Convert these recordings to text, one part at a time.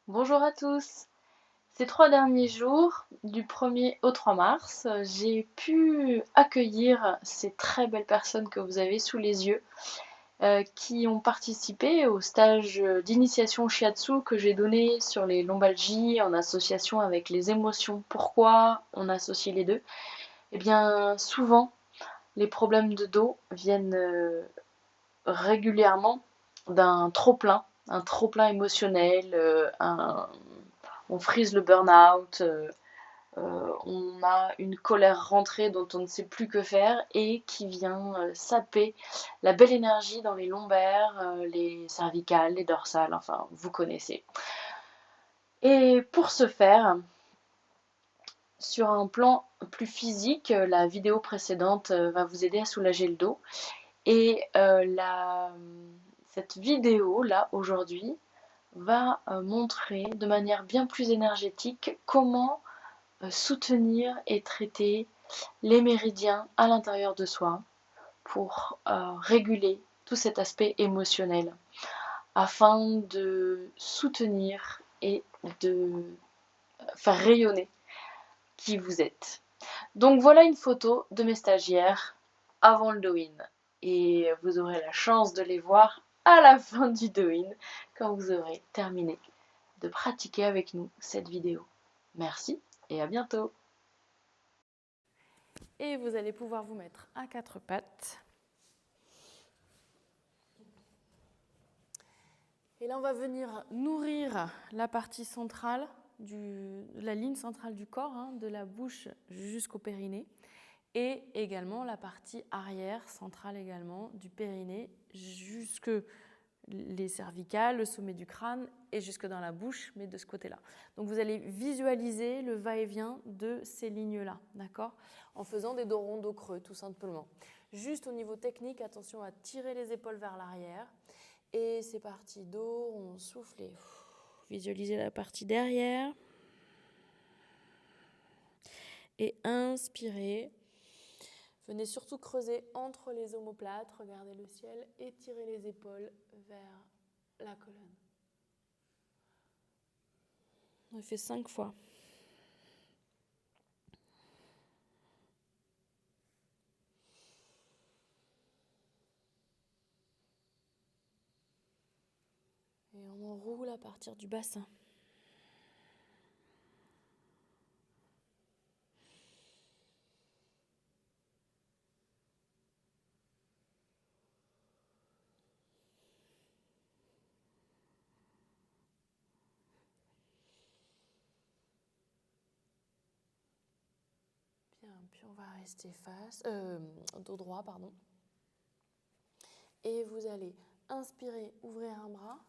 Bonjour à tous. Ces 3 derniers jours, du 1er au 3 mars, j'ai pu accueillir ces très belles personnes que vous avez sous les yeux, qui ont participé au stage d'initiation au shiatsu que j'ai donné sur les lombalgies en association avec les émotions. Pourquoi on associe les deux? Eh bien, souvent, les problèmes de dos viennent régulièrement d'un trop-plein, un trop-plein émotionnel, on frise le burn-out, on a une colère rentrée dont on ne sait plus que faire et qui vient saper la belle énergie dans les lombaires, les cervicales, les dorsales, enfin vous connaissez. Et pour ce faire, sur un plan plus physique, la vidéo précédente va vous aider à soulager le dos. Et cette vidéo là aujourd'hui va montrer de manière bien plus énergétique comment soutenir et traiter les méridiens à l'intérieur de soi pour réguler tout cet aspect émotionnel afin de soutenir et de faire rayonner qui vous êtes. Donc voilà une photo de mes stagiaires avant le do-in et vous aurez la chance de les voir à la fin du do-in quand vous aurez terminé de pratiquer avec nous cette vidéo. Merci et à bientôt. Et vous allez pouvoir vous mettre à quatre pattes. Et là, on va venir nourrir la partie centrale, la ligne centrale du corps, de la bouche jusqu'au périnée. Et également la partie arrière, centrale également, du périnée jusque les cervicales, le sommet du crâne et jusque dans la bouche, mais de ce côté-là. Donc vous allez visualiser le va-et-vient de ces lignes-là, d'accord? En faisant des dos ronds, dos creux, tout simplement. Juste au niveau technique, attention à tirer les épaules vers l'arrière. Et c'est parti, dos rond, soufflez. Visualisez la partie derrière. Et inspirez. Venez surtout creuser entre les omoplates, regardez le ciel et tirez les épaules vers la colonne. On fait 5 fois. Et on enroule à partir du bassin. Bien, puis on va rester dos droit, pardon. Et vous allez inspirer, ouvrir un bras.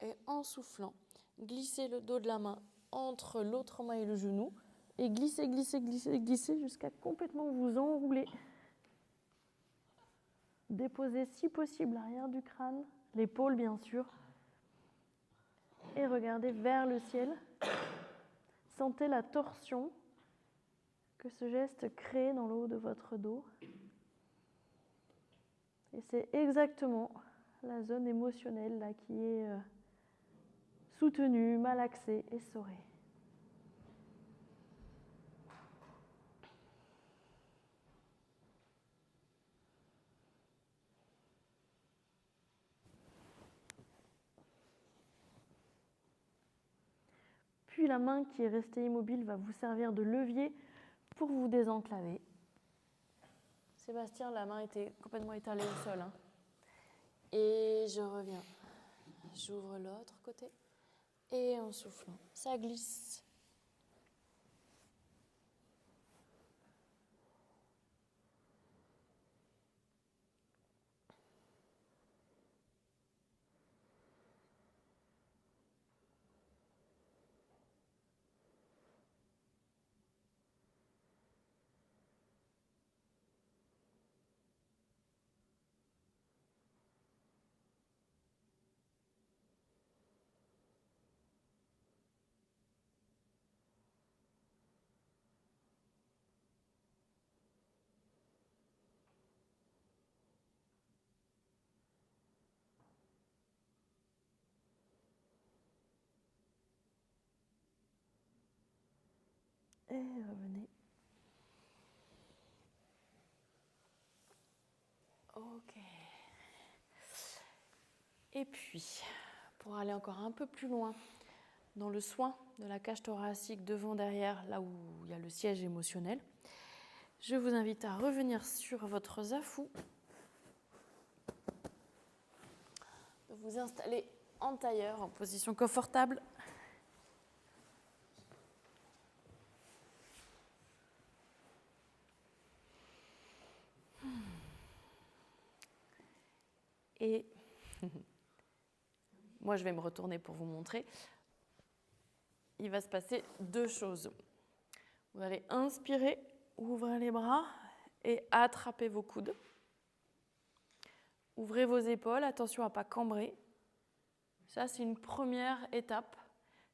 Et en soufflant, glissez le dos de la main entre l'autre main et le genou. Et glissez, glissez, glissez, glissez jusqu'à complètement vous enrouler. Déposez si possible l'arrière du crâne, l'épaule bien sûr. Et regardez vers le ciel. Sentez la torsion que ce geste crée dans le haut de votre dos. Et c'est exactement la zone émotionnelle là, qui est soutenue, malaxée, essorée. Puis la main qui est restée immobile va vous servir de levier pour vous désenclaver. Sébastien, la main était complètement étalée au sol. Et je reviens. J'ouvre l'autre côté. Et en soufflant, ça glisse. Et revenez. Ok. Et puis, pour aller encore un peu plus loin dans le soin de la cage thoracique devant, derrière, là où il y a le siège émotionnel, je vous invite à revenir sur votre zafu, de vous installer en tailleur, en position confortable. Et moi, je vais me retourner pour vous montrer. Il va se passer deux choses. Vous allez inspirer, ouvrir les bras et attraper vos coudes. Ouvrez vos épaules, attention à ne pas cambrer. Ça, c'est une première étape.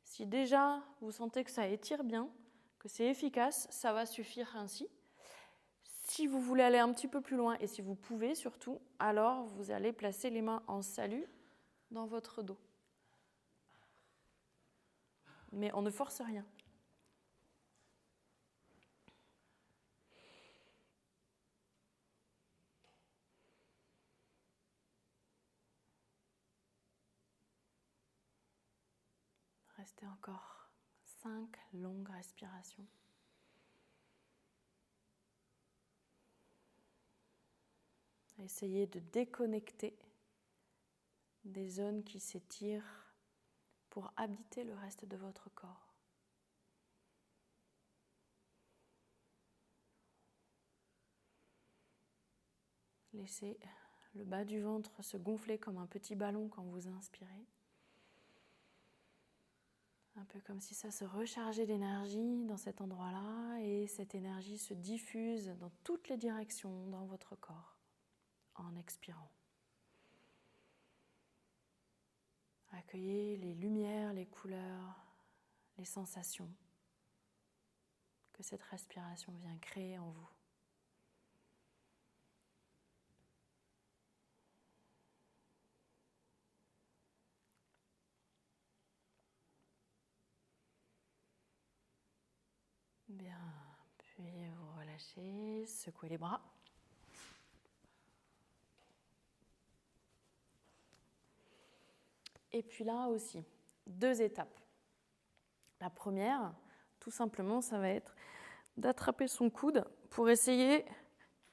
Si déjà vous sentez que ça étire bien, que c'est efficace, ça va suffire ainsi. Si vous voulez aller un petit peu plus loin, et si vous pouvez surtout, alors vous allez placer les mains en salut dans votre dos. Mais on ne force rien. Restez encore 5 longues respirations. Essayez de déconnecter des zones qui s'étirent pour habiter le reste de votre corps. Laissez le bas du ventre se gonfler comme un petit ballon quand vous inspirez. Un peu comme si ça se rechargeait d'énergie dans cet endroit-là et cette énergie se diffuse dans toutes les directions dans votre corps en expirant. Accueillez les lumières, les couleurs, les sensations que cette respiration vient créer en vous. Bien, puis vous relâchez, secouez les bras. Et puis là aussi, 2 étapes. La première, tout simplement, ça va être d'attraper son coude pour essayer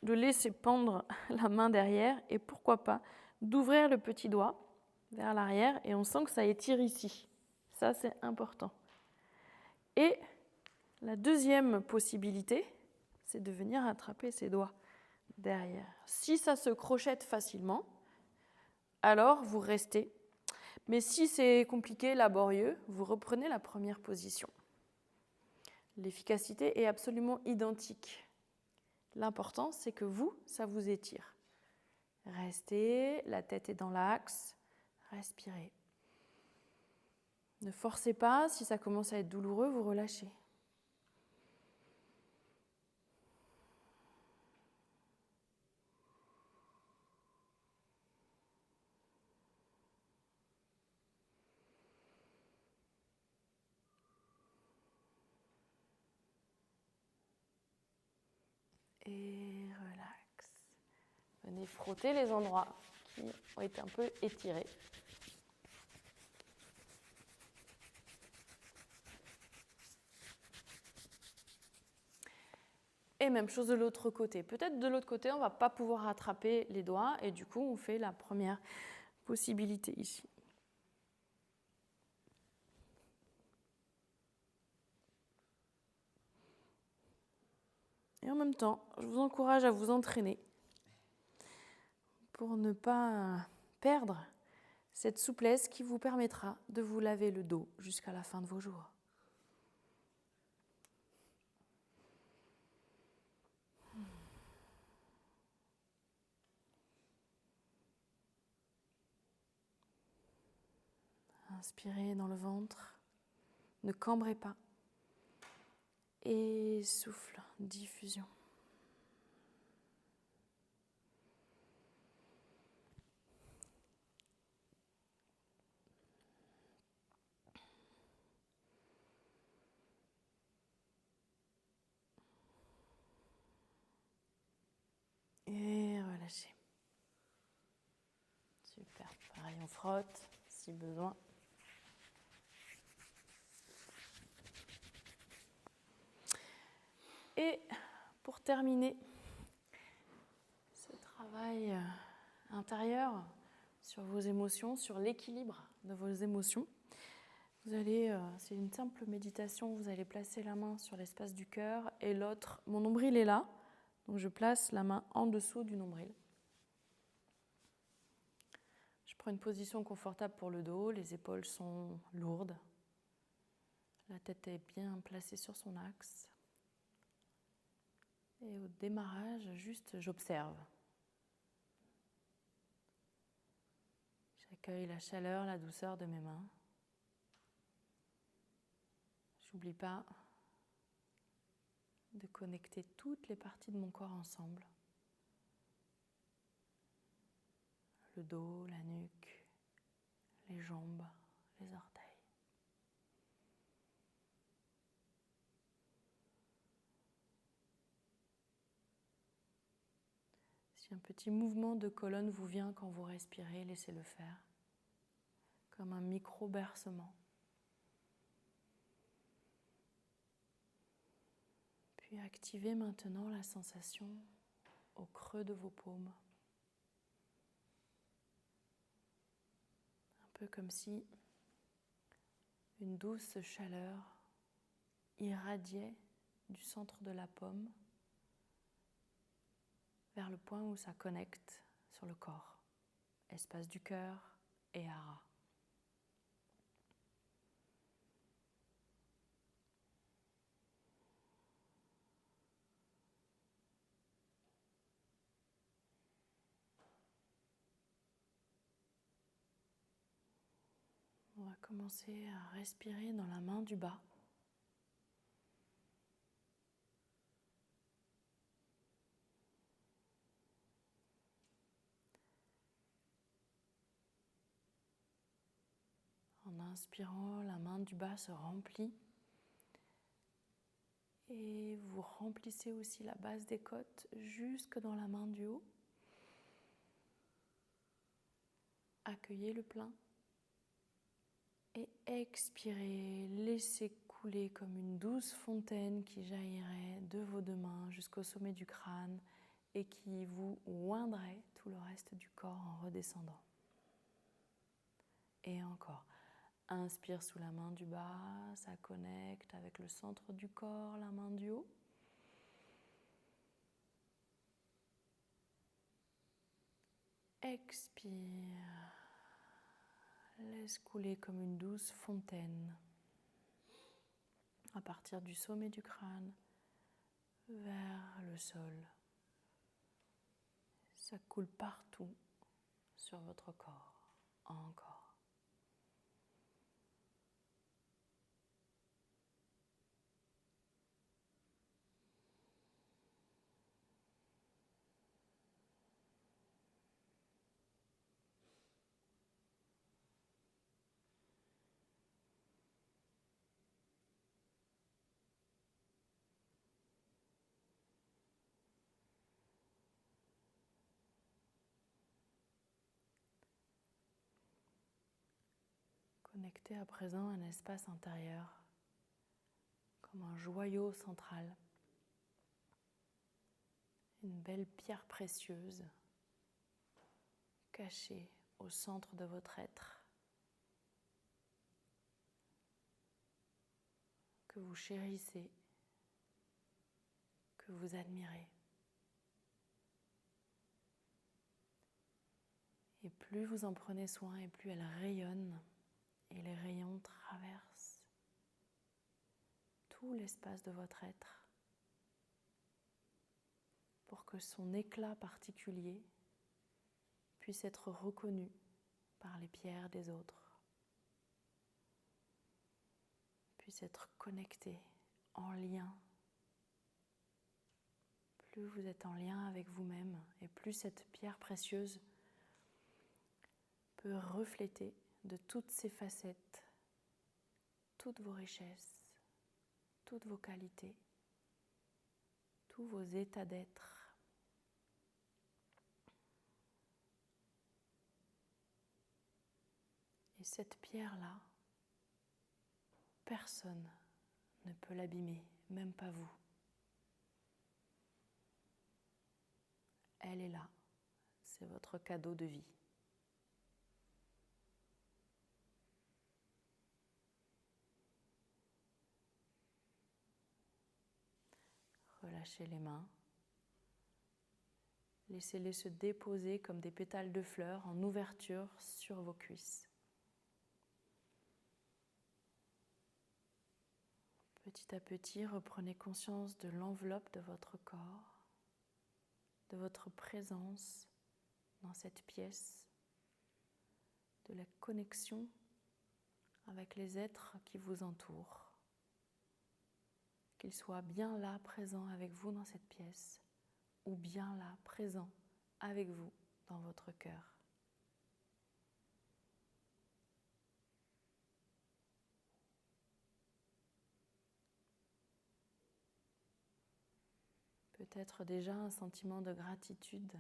de laisser pendre la main derrière et pourquoi pas d'ouvrir le petit doigt vers l'arrière et on sent que ça étire ici. Ça, c'est important. Et la deuxième possibilité, c'est de venir attraper ses doigts derrière. Si ça se crochette facilement, alors vous restez. Mais si c'est compliqué, laborieux, vous reprenez la première position. L'efficacité est absolument identique. L'important, c'est que vous, ça vous étire. Restez, la tête est dans l'axe, respirez. Ne forcez pas, si ça commence à être douloureux, vous relâchez. Et relax. Venez frotter les endroits qui ont été un peu étirés. Et même chose de l'autre côté. Peut-être de l'autre côté, on ne va pas pouvoir attraper les doigts et du coup, on fait la première possibilité ici. Et en même temps, je vous encourage à vous entraîner pour ne pas perdre cette souplesse qui vous permettra de vous laver le dos jusqu'à la fin de vos jours. Inspirez dans le ventre, ne cambrez pas. Et souffle, diffusion. Pareil, on frotte si besoin. Et pour terminer ce travail intérieur sur vos émotions, sur l'équilibre de vos émotions, vous allez, c'est une simple méditation, vous allez placer la main sur l'espace du cœur et l'autre, mon nombril est là, donc je place la main en dessous du nombril. Je prends une position confortable pour le dos, les épaules sont lourdes, la tête est bien placée sur son axe. Et au démarrage, juste j'observe. J'accueille la chaleur, la douceur de mes mains. J'oublie pas de connecter toutes les parties de mon corps ensemble. Le dos, la nuque, les jambes, les orteils. Si un petit mouvement de colonne vous vient quand vous respirez, laissez-le faire, comme un micro-bercement. Puis activez maintenant la sensation au creux de vos paumes. Un peu comme si une douce chaleur irradiait du centre de la paume vers le point où ça connecte sur le corps, espace du cœur et hara. On va commencer à respirer dans la main du bas. En inspirant, la main du bas se remplit et vous remplissez aussi la base des côtes jusque dans la main du haut. Accueillez le plein et expirez, laissez couler comme une douce fontaine qui jaillirait de vos deux mains jusqu'au sommet du crâne et qui vous oindrait tout le reste du corps en redescendant. Et encore. Inspire sous la main du bas, ça connecte avec le centre du corps, la main du haut. Expire, laisse couler comme une douce fontaine à partir du sommet du crâne vers le sol. Ça coule partout sur votre corps, encore. Connectez à présent un espace intérieur comme un joyau central, une belle pierre précieuse cachée au centre de votre être, que vous chérissez, que vous admirez. Et plus vous en prenez soin et plus elle rayonne et les rayons traversent tout l'espace de votre être pour que son éclat particulier puisse être reconnu par les pierres des autres, puisse être connecté, en lien. Plus vous êtes en lien avec vous-même et plus cette pierre précieuse peut refléter de toutes ses facettes, toutes vos richesses, toutes vos qualités, tous vos états d'être. Et cette pierre-là, personne ne peut l'abîmer, même pas vous. Elle est là, c'est votre cadeau de vie. Relâchez les mains. Laissez-les se déposer comme des pétales de fleurs en ouverture sur vos cuisses. Petit à petit, reprenez conscience de l'enveloppe de votre corps, de votre présence dans cette pièce, de la connexion avec les êtres qui vous entourent. Qu'ils soient bien là, présents avec vous dans cette pièce, ou bien là, présents avec vous dans votre cœur. Peut-être déjà un sentiment de gratitude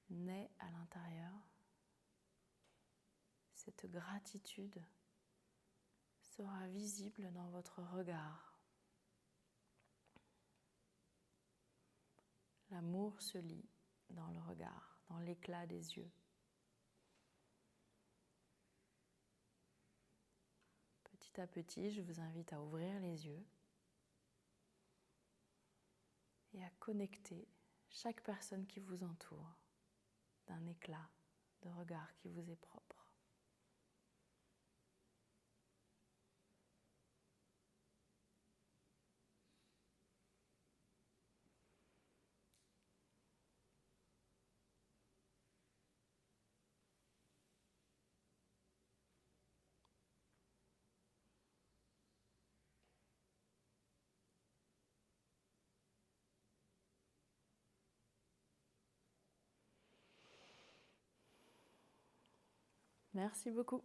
naît à l'intérieur. Cette gratitude sera visible dans votre regard. L'amour se lit dans le regard, dans l'éclat des yeux. Petit à petit, je vous invite à ouvrir les yeux et à connecter chaque personne qui vous entoure d'un éclat de regard qui vous est propre. Merci beaucoup.